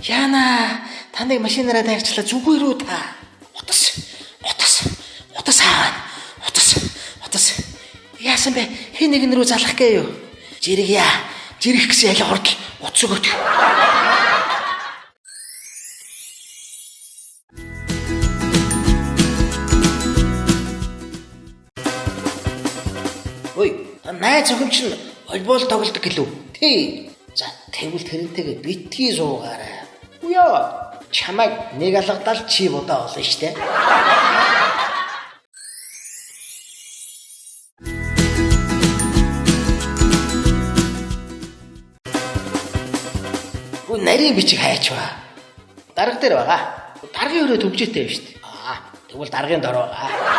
Яна, таныг машинаараа дайрчлаа зүгээр үү та? Утас. Яасан бэ? Хин нэгэн рүү залах гээ юу? Жирэх гэсэн ялга хурд утас өгөөд. Ой, найз охин чинь волейбол тоглодог гэлөө. Тий. За, тэгвэл тэрнтэйгээ битгий суугаарай. Үё. Чамайг нэг алгадал чи бодоо олно штэ. Гүн нарийн бичиг хайчваа. Дарга дээр байгаа. Даргын өрөө төгжөөтэй юм штэ. Тэгвэл даргын дор байгаа.